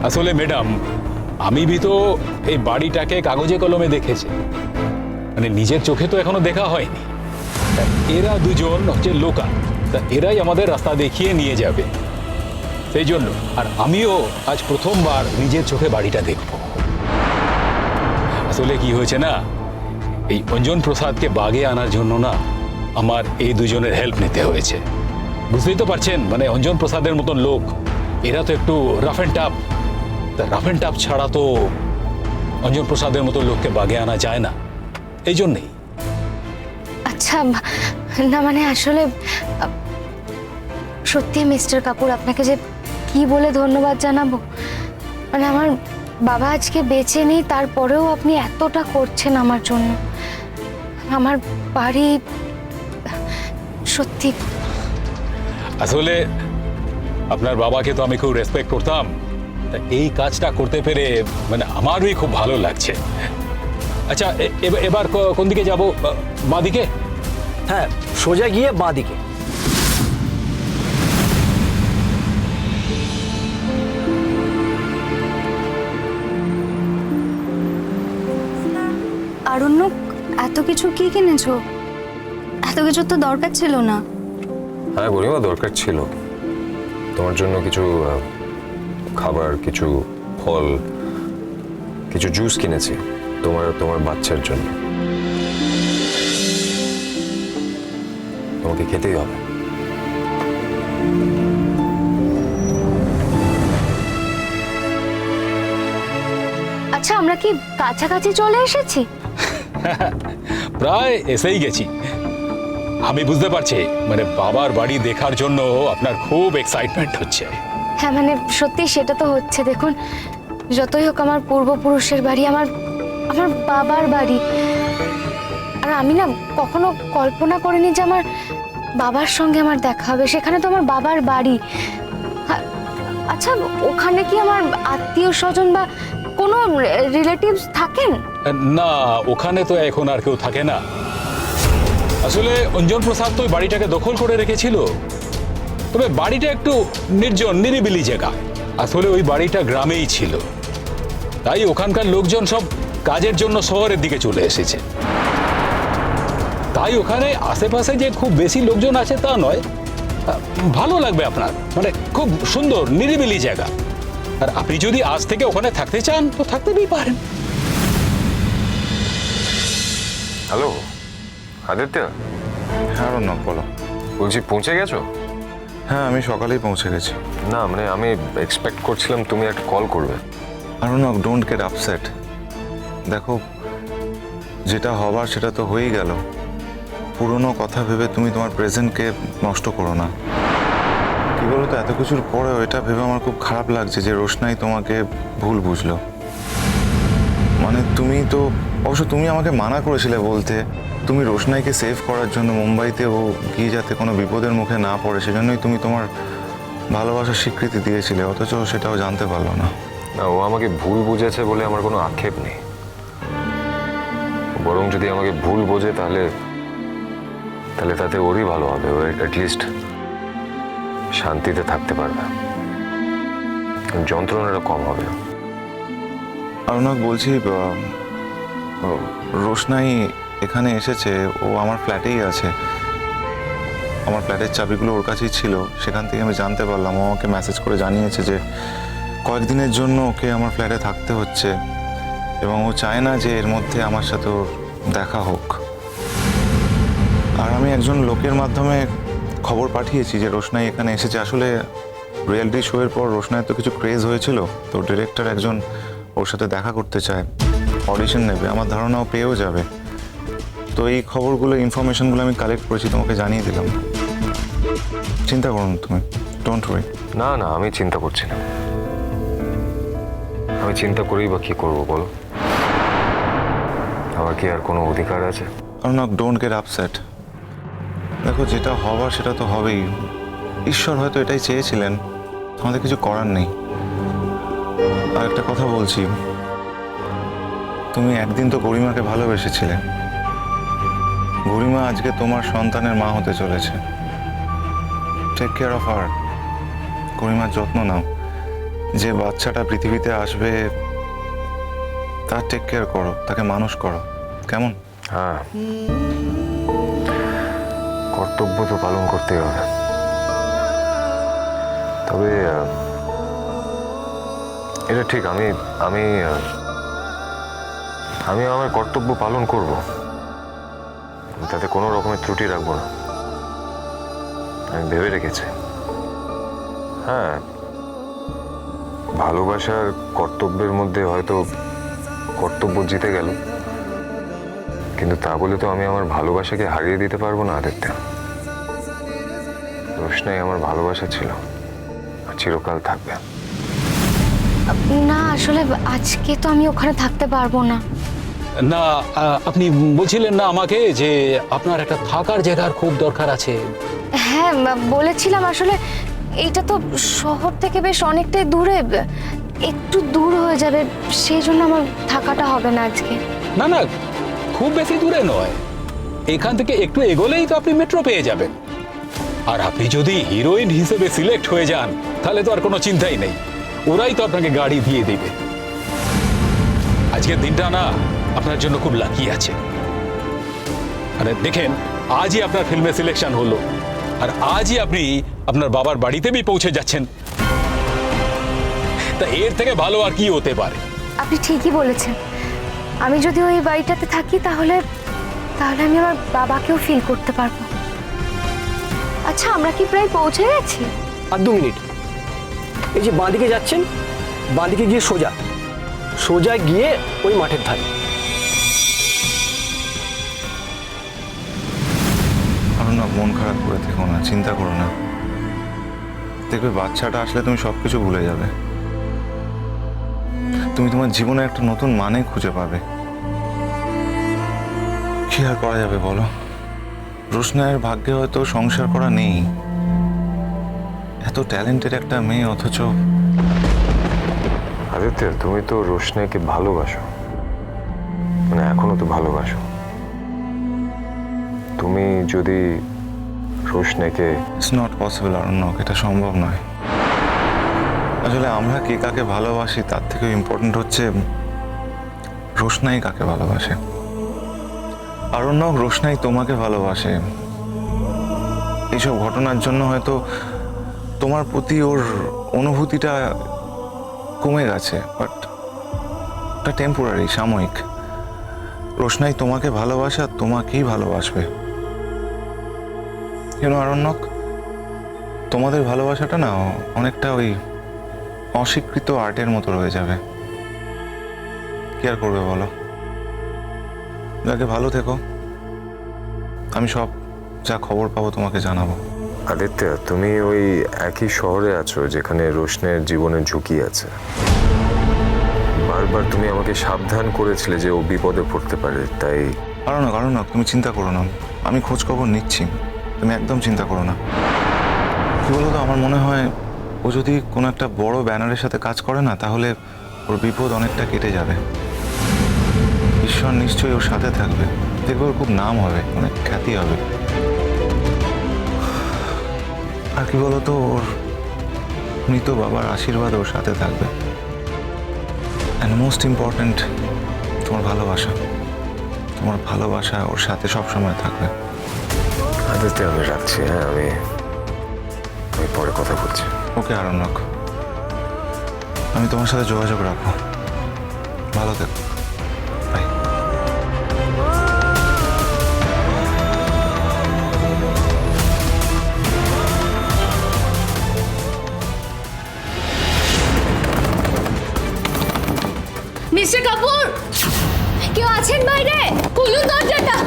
আসলে ম্যাডাম, আমি भी তো এই বাড়িটাকে কাগজে কলমে দেখেছি, মানে নিজের চোখে তো এখনো দেখা হয়নি। তা এরা দুজন হচ্ছে লোকাল, তা এরাই আমাদের রাস্তা দেখিয়ে নিয়ে যাবে, সেই জন্য। আর আমিও আজ প্রথমবার নিজের চোখে বাড়িটা দেখব। আসলে কি হয়েছে না, এই অঞ্জন প্রসাদকে বাগে আনার জন্য না আমার এই দুজনের হেল্প নিতে হয়েছে। বুঝতেই তো পারছেন, মানে অঞ্জন প্রসাদের মতন লোক, এরা তো একটু রাফ অ্যান্ড টাফ। তা রাফ অ্যান্ড টাফ ছাড়া তো অঞ্জন প্রসাদের মতো লোককে বাগে আনা যায় না, এই জন্যেই। আচ্ছা, না মানে আসলে সত্যি মিস্টার কাপুর, আপনাকে যে কি বলে ধন্যবাদ জানাবো। মানে আমার বাবা আজকে বেঁচে নেই, তারপরেও আপনি এতটা করছেন আমার জন্য। আমার বাড়ি সত্যি। আসলে আপনার বাবাকে তো আমি খুব রেসপেক্ট করতাম, তা এই কাজটা করতে পেরে মানে আমারই খুব ভালো লাগছে। আচ্ছা, এবার কোন দিকে যাব? বাঁ দিকে? হ্যাঁ, সোজা গিয়ে বাঁ দিকে। আরণ্যক, এত কিছু কি কিনেছো? এত কিছু তো দরকার ছিল না। হ্যাঁ গরিমা, দরকার ছিল। তোমার জন্য কিছু খাবার, কিছু ফল, কিছু জুস কিনেছি তোমার তোমার বাচ্চার জন্য। তোমাকে খেতেই হবে। আচ্ছা, আমরা কি কাছাকাছি চলে এসেছি? প্রায় এসেই গেছি। আমি বুঝতে পারছি মানে বাবার বাড়ি দেখার জন্য আপনার খুব এক্সাইটমেন্ট হচ্ছে। হ্যাঁ মানে সত্যি সেটা তো হচ্ছে। দেখুন, যতই হোক আমার পূর্বপুরুষের বাড়ি, আমার আমার বাবার বাড়ি। আর আমি না কখনো কল্পনা করিনি যে আমার বাবার সঙ্গে আমার দেখা হবে, সেখানে তো আমার বাবার বাড়ি। আচ্ছা, ওখানে কি আমার আত্মীয় স্বজন বা কোনো রিলেটিভস থাকেন? না, ওখানে তো এখন আর কেউ থাকে না। আসলে অঞ্জন প্রসাদ তো ওই বাড়িটাকে দখল করে রেখেছিল, তবে বাড়িটা একটু নির্জন নিরিবিলি জায়গা। আসলে ওই বাড়িটা গ্রামেই ছিল, তাই ওখানকার লোকজন সব কাজের জন্য শহরের দিকে চলে এসেছে। তাই ওখানে আশেপাশে যে খুব বেশি লোকজন আছে তা নয়। ভালো লাগবে আপনার, মানে খুব সুন্দর নিরিবিলি জায়গা। আর আপনি যদি আজ থেকে ওখানে থাকতে চান তো থাকতেই পারেন। হ্যালো আদিত্য। হ্যাঁ অর্ণব, বলো। বলছি পৌঁছে গেছো? হ্যাঁ, আমি সকালেই পৌঁছে গেছি। না মানে আমি এক্সপেক্ট করছিলাম তুমি একটা কল করবে। Arnab, don't get upset. দেখো, যেটা হবার সেটা তো হয়েই গেল। পুরনো কথা ভেবে তুমি তোমার প্রেজেন্টকে নষ্ট করো না। কি বলো তো, এত কিছুর পরেও এটা ভেবে আমার খুব খারাপ লাগছে যে রোশনাই তোমাকে ভুল বুঝলো। মানে তুমি তো, অবশ্য তুমি আমাকে মানা করেছিলে বলতে তুমি রোশনাইকে সেভ করার জন্য মুম্বাইতে ও গিয়ে যাতে কোনো বিপদের মুখে না পড়ে সেজন্যই তুমি তোমার ভালোবাসার স্বীকৃতি দিয়েছিলে, অথচ সেটাও জানতে পারলো না। না, ও আমাকে ভুল বুঝেছে বলে আমার কোনো আক্ষেপ নেই। বরং যদি আমাকে ভুল বোঝে তাহলে তাহলে তাতে ওরই ভালো হবে। ও অ্যাটলিস্ট শান্তিতে থাকতে পারবে, যন্ত্রণাটা কম হবে। অর্ণব, বলছি রোশনাই এখানে এসেছে, ও আমার ফ্ল্যাটেই আছে। আমার ফ্ল্যাটের চাবিগুলো ওর কাছেই ছিল, সেখান থেকে আমি জানতে পারলাম। ও আমাকে মেসেজ করে জানিয়েছে যে কয়েকদিনের জন্য ওকে আমার ফ্ল্যাটে থাকতে হচ্ছে এবং ও চায় না যে এর মধ্যে আমার সাথে ওর দেখা হোক। আর আমি একজন লোকের মাধ্যমে খবর পাঠিয়েছি যে রোশনাই এখানে এসেছে। আসলে রিয়েলিটি শো এর পর রোশনাই তো কিছু ক্রেজ হয়েছিল, তো ডিরেক্টর একজন ওর সাথে দেখা করতে চায়, অডিশন নেবে। আমার ধারণা ও পেয়েও যাবে। তো এই খবরগুলো, ইনফরমেশনগুলো আমি কালেক্ট করেছি, তোমাকে জানিয়ে দিলাম। চিন্তা করো না তুমি, ডোন্ট ওয়ারি। না না, আমি চিন্তা করছি না। আমি চিন্তা করেই বা কি করবো বলো? আমার কি আর কোনো অধিকার আছে? Arnab, don't get upset. দেখো, যেটা হবার সেটা তো হবেই। ঈশ্বর হয়তো এটাই চেয়েছিলেন, আমাদের কিছু করার নেই। আর একটা কথা বলছি, তুমি একদিন তো গরিমাকে ভালোবেসেছিলে। গরিমা আজকে তোমার সন্তানের মা হতে চলেছে। Take care of her. গরিমার যত্ন নাও। যে বাচ্চাটা পৃথিবীতে আসবে তার টেক কেয়ার করো, তাকে মানুষ করো, কেমন? হ্যাঁ, কর্তব্য তো পালন করতেই হবে। তবে এটা ঠিক, আমি আমি আমি আমার কর্তব্য পালন করব, তাতে কোনো রকমের ত্রুটি রাখবো না, আমি ভেবে রেখেছি। হ্যাঁ, ভালোবাসার কর্তব্যের মধ্যে হয়তো কর্তব্য জিতে গেল, কিন্তু তা বলে তো আমি আমার ভালোবাসাকে হারিয়ে দিতে পারবো না আদিত্য। রোশনাই আমার ভালোবাসা ছিল আর চিরকাল থাকবে। না আসলে আজকে তো আমি ওখানে থাকতে পারবো না। না, আপনি বলছিলেন না আমাকে যে আপনার একটা থাকার জায়গার খুব দরকার আছে? হ্যাঁ বলেছিলাম, আসলে এইটা তো শহর থেকে বেশ অনেকটাই দূরে, একটু দূর হয়ে যাবে, সেই জন্য আমার থাকাটা হবে না আজকে। না না, খুব বেশি দূরে নয়, এখান থেকে একটু এগোলেই তো আপনি মেট্রো পেয়ে যাবেন। আর আপনি যদি হিরোইন হিসেবে সিলেক্ট হয়ে যান তাহলে তো আর কোনো চিন্তাই নেই, ওরাই তো আপনাকে গাড়ি দিয়ে দেবে। আজকের দিনটা না আপনার জন্য খুব লাকি আছে। আরে দেখেন, আজই আপনার ফিল্মে সিলেকশন হলো, আর আজই আপনি আপনার বাবার বাড়িতে পৌঁছে যাচ্ছেন। তা এর থেকে ভালো আর কি হতে পারে? আপনি ঠিকই বলেছেন, আমি যদি ওই বাড়িটাতে থাকি তাহলে তাহলে আমি আমার বাবাকেও ফিল করতে পারবো। আচ্ছা, আমরা কি প্রায় পৌঁছে গেছি? আর 2 মিনিট। এই যে বাঁদিকে যাচ্ছেন, বাঁদিকে গিয়ে সোজা সোজা গিয়ে ওই মাঠের ধারে। না, মন খারাপ করে থেকো না, চিন্তা করো না, দেখবে বাচ্চাটা আসলে তুমি সবকিছু ভুলে যাবে। তুমি তোমার জীবনে একটা নতুন মানে খুঁজে পাবে। কি আর করা যাবে বলো, রোশনাইয়ের ভাগ্যে হয়তো সংসার করা নেই, এত ট্যালেন্টেড একটা মেয়ে, অথচ আদিত্য, তুমি তো রোশনাইকে ভালোবাসো, মানে এখনো তো ভালোবাসো। তুমি যদি রোশনাইকে... ইটস নট পসিবল অরণ্যক, এটা সম্ভব নয়। আসলে আমরা কে কাকে ভালোবাসি তার থেকে ইম্পর্টেন্ট হচ্ছে রোশনাই কাকে ভালোবাসে। অরণ্যক, রোশনাই তোমাকে ভালোবাসে। এইসব ঘটনার জন্য হয়তো তোমার প্রতি ওর অনুভূতিটা কমে গেছে, বাট ওটা টেম্পোরারি, সাময়িক। রোশনাই তোমাকে ভালোবাসে আর তোমাকেই ভালোবাসবে। অরণ্যক, তোমাদের ভালোবাসাটা না অনেকটা ওই অস্বীকৃত আর্টের মতো রয়ে যাবে। কি আর করবে বলো, যাকে ভালো থেকো, আমি সব যা খবর পাবো তোমাকে জানাবো। আদিত্য, তুমি ওই একই শহরে আছো যেখানে রোশনাইয়ের জীবনে ঝুঁকি আছে। বারবার তুমি আমাকে সাবধান করেছিলে যে ও বিপদে পড়তে পারে, তাই... অরণ্যক, তুমি চিন্তা করো না, আমি খোঁজ খবর নিচ্ছি, তুমি একদম চিন্তা করো না। কি বলো তো, আমার মনে হয় ও যদি কোনো একটা বড় ব্যানারের সাথে কাজ করে না, তাহলে ওর বিপদ অনেকটা কেটে যাবে। ঈশ্বর নিশ্চয়ই ওর সাথে থাকবে, দেখবে ওর খুব নাম হবে, অনেক খ্যাতি হবে। আর কি বলতো, ওর মৃত বাবার আশীর্বাদ ওর সাথে থাকবে। অ্যান্ড মোস্ট ইম্পর্ট্যান্ট, তোমার ভালোবাসা ওর সাথে সবসময় থাকবে। আদিত্য, আমি রাখছি। হ্যাঁ, আমি পরে কথা বলছি। ওকে অরণ্যক, আমি তোমার সাথে যোগাযোগ রাখবো, ভালো থেকো, বাই। মিস্টার কাপুর, কেউ আছেন বাইরে? খুলুন দরজাটা।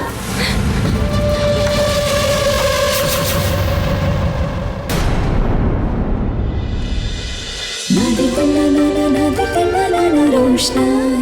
Roshna